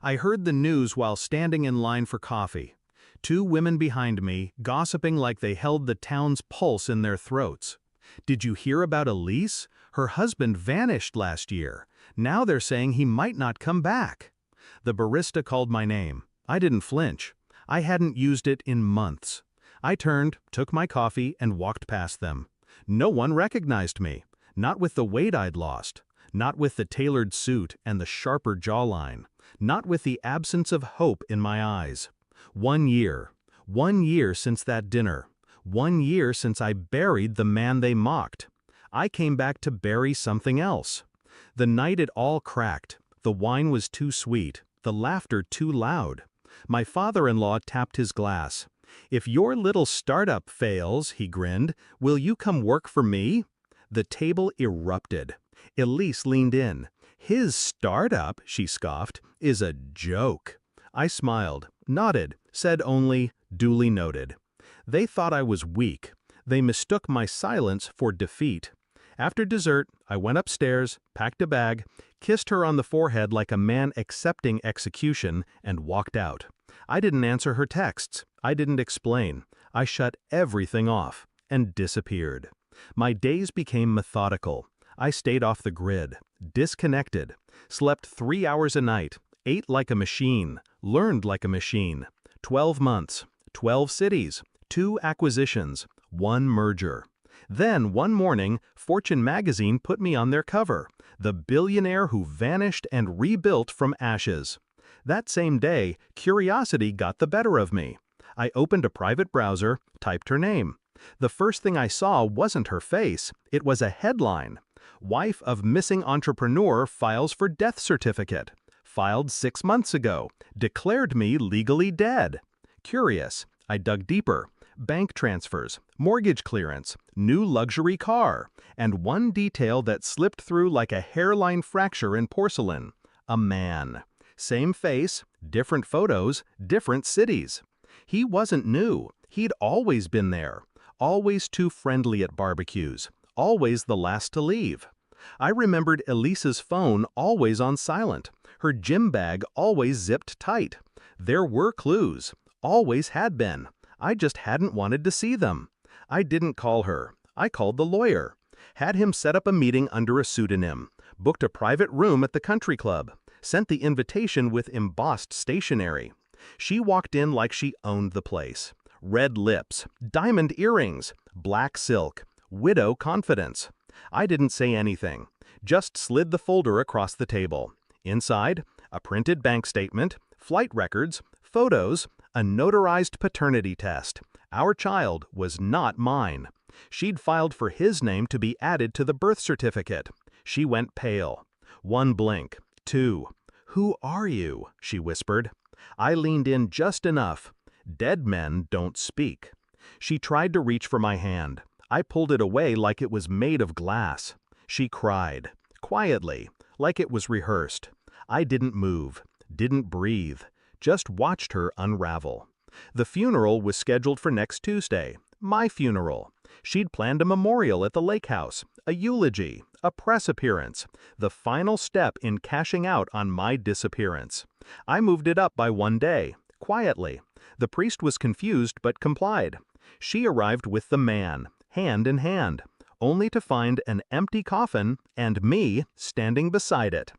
I heard the news while standing in line for coffee. Two women behind me, gossiping like they held the town's pulse in their throats. Did you hear about Elise? Her husband vanished last year. Now they're saying he might not come back. The barista called my name. I didn't flinch. I hadn't used it in months. I turned, took my coffee, and walked past them. No one recognized me. Not with the weight I'd lost. Not with the tailored suit and the sharper jawline. Not with the absence of hope in my eyes. 1 year. 1 year since that dinner. 1 year since I buried the man they mocked. I came back to bury something else. The night it all cracked. The wine was too sweet. The laughter too loud. My father-in-law tapped his glass. "If your little startup fails," he grinned, "will you come work for me?" The table erupted. Elise leaned in. "His startup," she scoffed, "is a joke." I smiled, nodded, said only, "Duly noted." They thought I was weak. They mistook my silence for defeat. After dessert, I went upstairs, packed a bag, kissed her on the forehead like a man accepting execution, and walked out. I didn't answer her texts. I didn't explain. I shut everything off and disappeared. My days became methodical. I stayed off the grid, disconnected, slept 3 hours a night, ate like a machine, learned like a machine. 12 months, 12 cities, 2 acquisitions, 1 merger. Then, one morning, Fortune magazine put me on their cover, the billionaire who vanished and rebuilt from ashes. That same day, curiosity got the better of me. I opened a private browser, typed her name. The first thing I saw wasn't her face, it was a headline. "Wife of missing entrepreneur files for death certificate. Filed 6 months ago. Declared me legally dead." Curious, I dug deeper. Bank transfers, mortgage clearance, new luxury car, and one detail that slipped through like a hairline fracture in porcelain. A man. Same face, different photos, different cities. He wasn't new. He'd always been there. Always too friendly at barbecues. Always the last to leave. I remembered Elisa's phone always on silent. Her gym bag always zipped tight. There were clues. Always had been. I just hadn't wanted to see them. I didn't call her. I called the lawyer. Had him set up a meeting under a pseudonym. Booked a private room at the country club. Sent the invitation with embossed stationery. She walked in like she owned the place. Red lips, diamond earrings, black silk, widow confidence. I didn't say anything. Just slid the folder across the table. Inside, a printed bank statement, flight records, photos, a notarized paternity test. Our child was not mine. She'd filed for his name to be added to the birth certificate. She went pale. 1 blink. 2. "Who are you?" she whispered. I leaned in just enough. Dead men don't speak. She tried to reach for my hand. I pulled it away like it was made of glass. She cried. Quietly, like it was rehearsed. I didn't move. Didn't breathe. Just watched her unravel. The funeral was scheduled for next Tuesday. My funeral. She'd planned a memorial at the lake house, a eulogy, a press appearance, the final step in cashing out on my disappearance. I moved it up by 1 day, quietly. The priest was confused but complied. She arrived with the man, hand in hand, only to find an empty coffin and me standing beside it.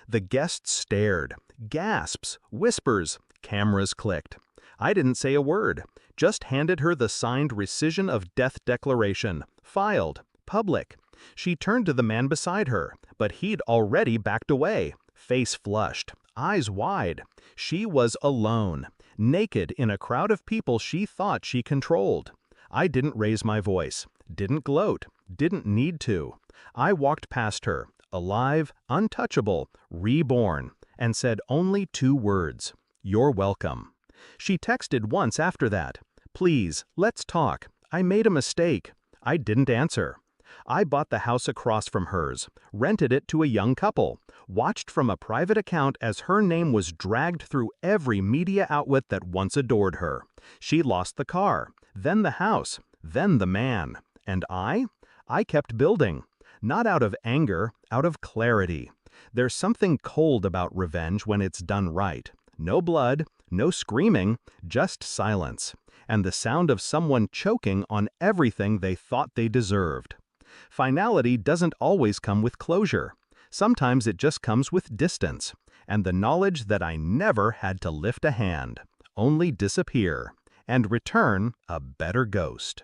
The guests stared. Gasps, whispers, cameras clicked. I didn't say a word, just handed her the signed rescission of death declaration, filed, public. She turned to the man beside her, but he'd already backed away, face flushed, eyes wide. She was alone, naked in a crowd of people she thought she controlled. I didn't raise my voice, didn't gloat, didn't need to. I walked past her, alive, untouchable, reborn, and said only 2 words, "You're welcome." She texted once after that, "Please, let's talk. I made a mistake." I didn't answer. I bought the house across from hers, rented it to a young couple, watched from a private account as her name was dragged through every media outlet that once adored her. She lost the car, then the house, then the man. And I kept building. Not out of anger, out of clarity. There's something cold about revenge when it's done right. No blood, no screaming, just silence, and the sound of someone choking on everything they thought they deserved. Finality doesn't always come with closure. Sometimes it just comes with distance, and the knowledge that I never had to lift a hand, only disappear, and return a better ghost.